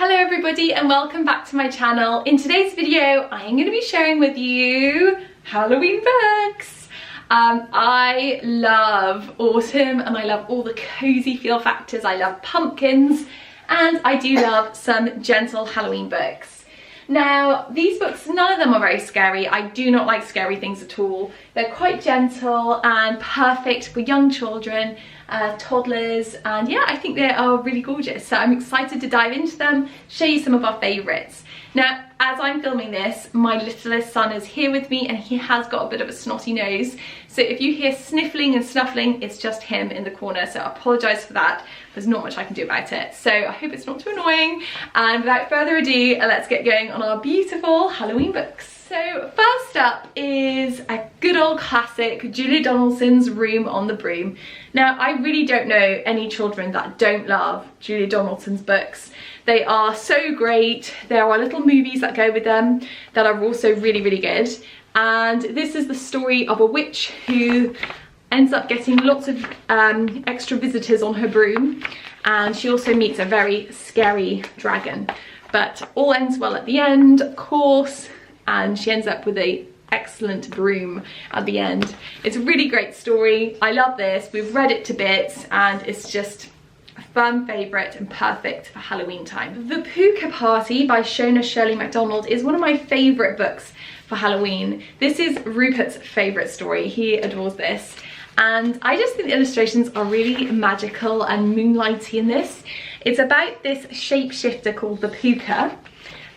Hello everybody and welcome back to my channel. In today's video I am going to be sharing with you Halloween books. I love autumn and I love all the cozy feel factors. I love pumpkins and I do love some gentle Halloween books. Now these books, none of them are very scary. I do not like scary things at all. They're quite gentle and perfect for young children, toddlers, and yeah, I think they are really gorgeous. So I'm excited to dive into them, show you some of our favourites. Now, as I'm filming this, my littlest son is here with me and he has got a bit of a snotty nose. So if you hear sniffling and snuffling, it's just him in the corner. So I apologise for that. There's not much I can do about it. So I hope it's not too annoying. And without further ado, let's get going on our beautiful Halloween books. So first up is a good old classic, Julia Donaldson's Room on the Broom. Now I really don't know any children that don't love Julia Donaldson's books. They are so great. There are little movies that go with them that are also really, really good. And this is the story of a witch who ends up getting lots of extra visitors on her broom. And she also meets a very scary dragon. But all ends well at the end, of course. And she ends up with an excellent broom at the end. It's a really great story. I love this. We've read it to bits and it's just a fun favourite and perfect for Halloween time. The Puka Party by Shona, Shirley, Mcdonald is one of my favourite books for Halloween. This is Rupert's favourite story. He adores this. And I just think the illustrations are really magical and moonlighty in this. It's about this shapeshifter called the Puka.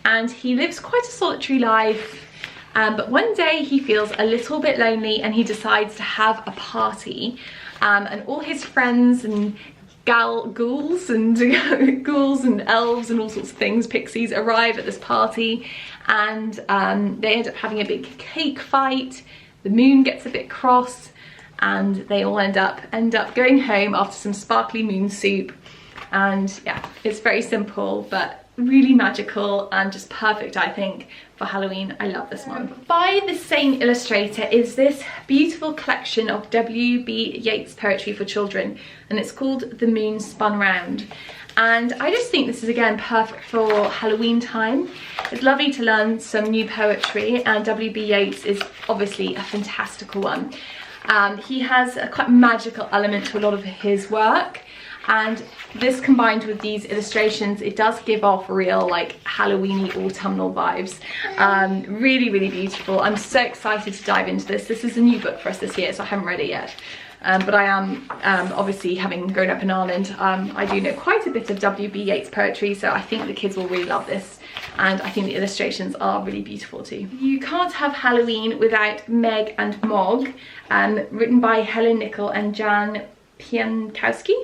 And he lives quite a solitary life, but one day he feels a little bit lonely and he decides to have a party, and all his friends and ghouls and ghouls and elves and all sorts of things, pixies, arrive at this party, and they end up having a big cake fight. The moon gets a bit cross and they all end up going home after some sparkly moon soup. And yeah, it's very simple but really magical and just perfect, I think, for Halloween. I love this one. By the same illustrator is this beautiful collection of W.B. Yeats poetry for children, and it's called The Moon Spun Round. And I just think this is again perfect for Halloween time. It's lovely to learn some new poetry, and W.B. Yeats is obviously a fantastical one. He has a quite magical element to a lot of his work. And this combined with these illustrations, it does give off real like Halloweeny autumnal vibes. Really, really beautiful. I'm so excited to dive into this. This is a new book for us this year, so I haven't read it yet. But I am, obviously having grown up in Ireland, I do know quite a bit of W.B. Yeats poetry, so I think the kids will really love this. And I think the illustrations are really beautiful too. You Can't Have Halloween Without Meg and Mog, written by Helen Nichol and Jan Piankowski.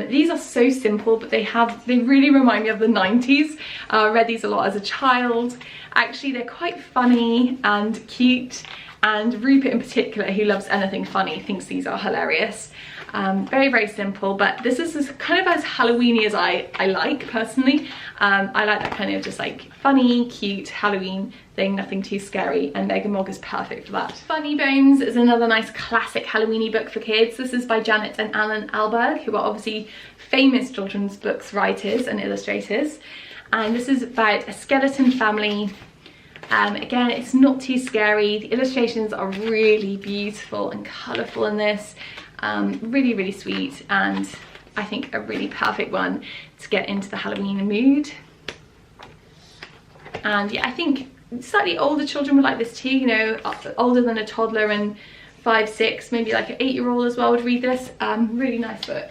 These are so simple, but they really remind me of the 90s. I read these a lot as a child. Actually, they're quite funny and cute, and Rupert in particular, who loves anything funny, thinks these are hilarious. Very, very simple, but this is kind of as Halloweeny as I like personally. I like that kind of just like funny, cute Halloween thing, nothing too scary, and Meg and Mog is perfect for that. Funny Bones is another nice classic Halloweeny book for kids. This is by Janet and Alan Alberg, who are obviously famous children's books writers and illustrators. And this is about a skeleton family. Again, it's not too scary. The illustrations are really beautiful and colourful in this. Really, really sweet, and I think a really perfect one to get into the Halloween mood. And yeah, I think slightly older children would like this too, you know, older than a toddler and 5, 6, maybe like an 8-year-old as well would read this. Really nice book.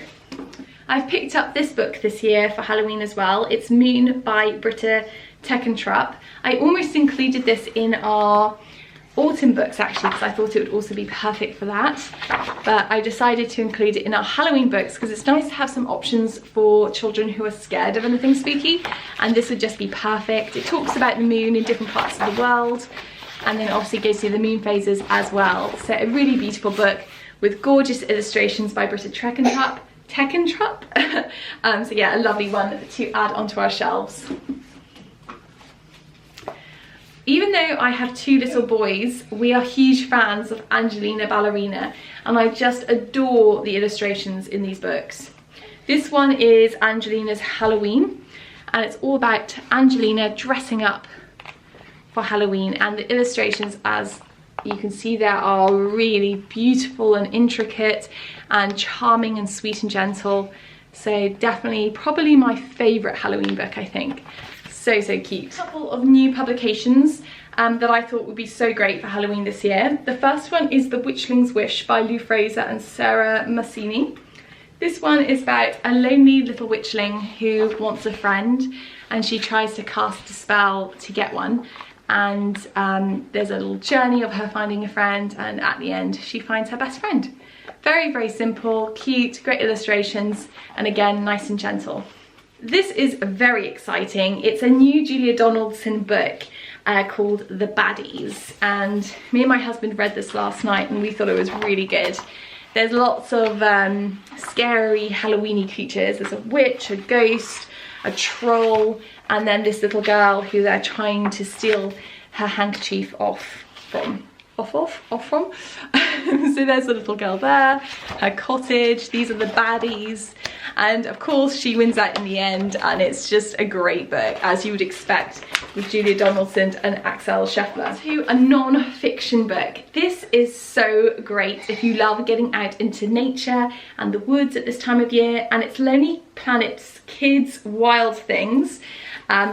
I've picked up this book this year for Halloween as well. It's Moon by Britta Teckentrup. I almost included this in our autumn books actually, because I thought it would also be perfect for that, but I decided to include it in our Halloween books because it's nice to have some options for children who are scared of anything spooky, and this would just be perfect. It talks about the moon in different parts of the world, and then obviously gives you the moon phases as well. So a really beautiful book with gorgeous illustrations by Britta Teckentrup. So yeah, a lovely one to add onto our shelves. Even though I have 2 little boys, we are huge fans of Angelina Ballerina, and I just adore the illustrations in these books. This one is Angelina's Halloween, and it's all about Angelina dressing up for Halloween, and the illustrations, as you can see there, are really beautiful and intricate and charming and sweet and gentle. So definitely probably my favourite Halloween book, I think. So cute. A couple of new publications that I thought would be so great for Halloween this year. The first one is The Witchling's Wish by Lou Fraser and Sarah Massini. This one is about a lonely little witchling who wants a friend, and she tries to cast a spell to get one. And there's a little journey of her finding a friend, and at the end she finds her best friend. Very simple, cute, great illustrations, and again nice and gentle. This is very exciting. It's a new Julia Donaldson book called The Baddies, and me and my husband read this last night and we thought it was really good. There's lots of scary Halloweeny creatures. There's a witch, a ghost, a troll, and then this little girl who they're trying to steal her handkerchief off from. So there's a little girl there, her cottage, these are the baddies, and of course she wins out in the end, and it's just a great book, as you would expect with Julia Donaldson and Axel Scheffler. To a non-fiction book. This is so great if you love getting out into nature and the woods at this time of year, and it's Lonely Planet's Kids Wild Things,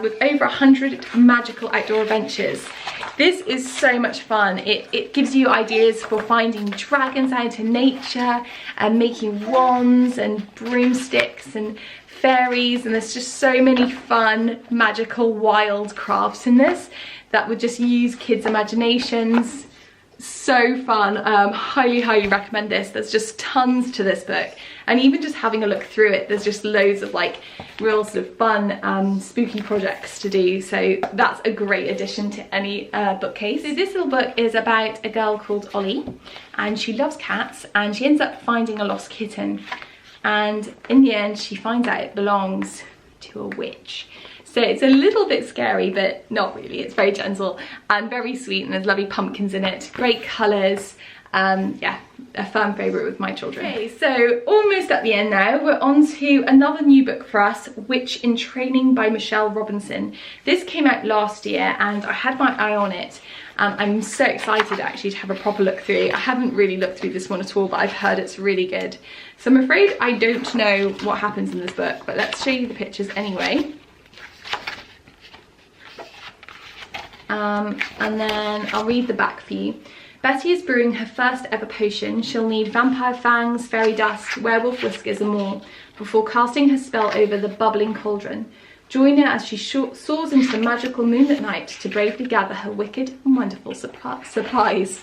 with over 100 magical outdoor adventures. This is so much fun. It gives you ideas for finding dragons out in nature and making wands and broomsticks and fairies, and there's just so many fun magical wild crafts in this that would just use kids' imaginations. So fun. Highly recommend this. There's just tons to this book, and even just having a look through it, there's just loads of like real sort of fun spooky projects to do, so that's a great addition to any bookcase. So this little book is about a girl called Ollie, and she loves cats, and she ends up finding a lost kitten, and in the end she finds out it belongs to a witch. So it's a little bit scary, but not really. It's very gentle and very sweet, and there's lovely pumpkins in it, great colours. Yeah, a fan favourite with my children. Okay, so almost at the end now. We're on to another new book for us, Witch in Training by Michelle Robinson. This came out last year and I had my eye on it. I'm so excited actually to have a proper look through. I haven't really looked through this one at all, but I've heard it's really good. So I'm afraid I don't know what happens in this book, but let's show you the pictures anyway. And then I'll read the back for you. Betty is brewing her first ever potion. She'll need vampire fangs, fairy dust, werewolf whiskers and more before casting her spell over the bubbling cauldron. Join her as she soars into the magical moonlit night to bravely gather her wicked and wonderful supplies.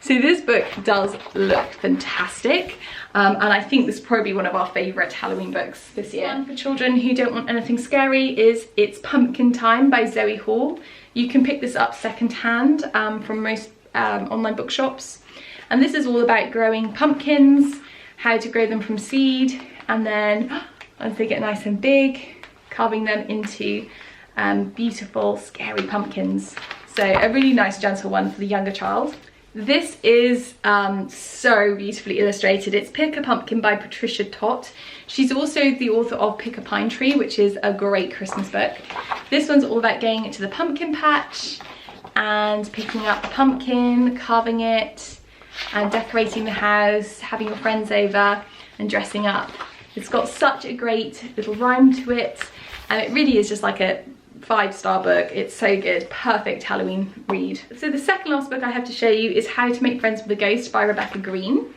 So this book does look fantastic, and I think this is probably one of our favourite Halloween books this year. One for children who don't want anything scary is It's Pumpkin Time by Zoe Hall. You can pick this up second-hand from most online bookshops, and this is all about growing pumpkins, how to grow them from seed, and then as they get nice and big, carving them into beautiful scary pumpkins. So a really nice gentle one for the younger child. This is so beautifully illustrated. It's Pick a Pumpkin by Patricia Tott. She's also the author of Pick a Pine Tree, which is a great Christmas book. This one's all about going to the pumpkin patch and picking up a pumpkin, carving it, and decorating the house, having your friends over and dressing up. It's got such a great little rhyme to it, and it really is just like a 5-star book. It's so good. Perfect Halloween read. So the second last book I have to show you is How to Make Friends with a Ghost by Rebecca Green.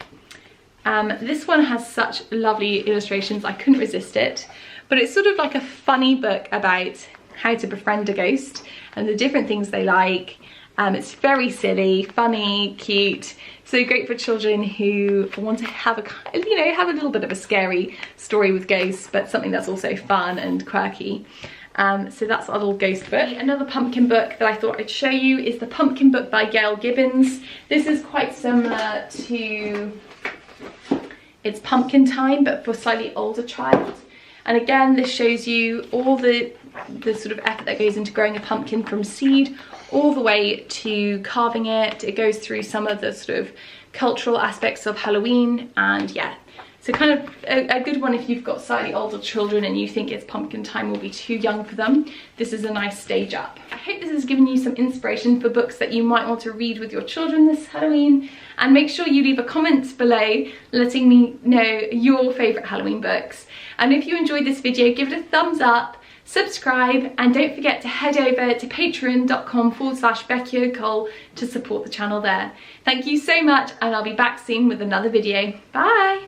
This one has such lovely illustrations, I couldn't resist it, but it's sort of like a funny book about how to befriend a ghost and the different things they like. It's very silly, funny, cute, so great for children who want to have a, you know, have a little bit of a scary story with ghosts, but something that's also fun and quirky. So that's our little ghost book. Another pumpkin book that I thought I'd show you is The Pumpkin Book by Gail Gibbons. This is quite similar to It's Pumpkin Time, but for a slightly older child. And again, this shows you all the sort of effort that goes into growing a pumpkin from seed all the way to carving it. It goes through some of the sort of cultural aspects of Halloween, and yeah, So kind of a good one if you've got slightly older children and you think it's pumpkin time will be too young for them. This is a nice stage up. I hope this has given you some inspiration for books that you might want to read with your children this Halloween. And make sure you leave a comment below letting me know your favourite Halloween books. And if you enjoyed this video, give it a thumbs up, subscribe, and don't forget to head over to patreon.com/BeckyO'Cole to support the channel there. Thank you so much, and I'll be back soon with another video. Bye!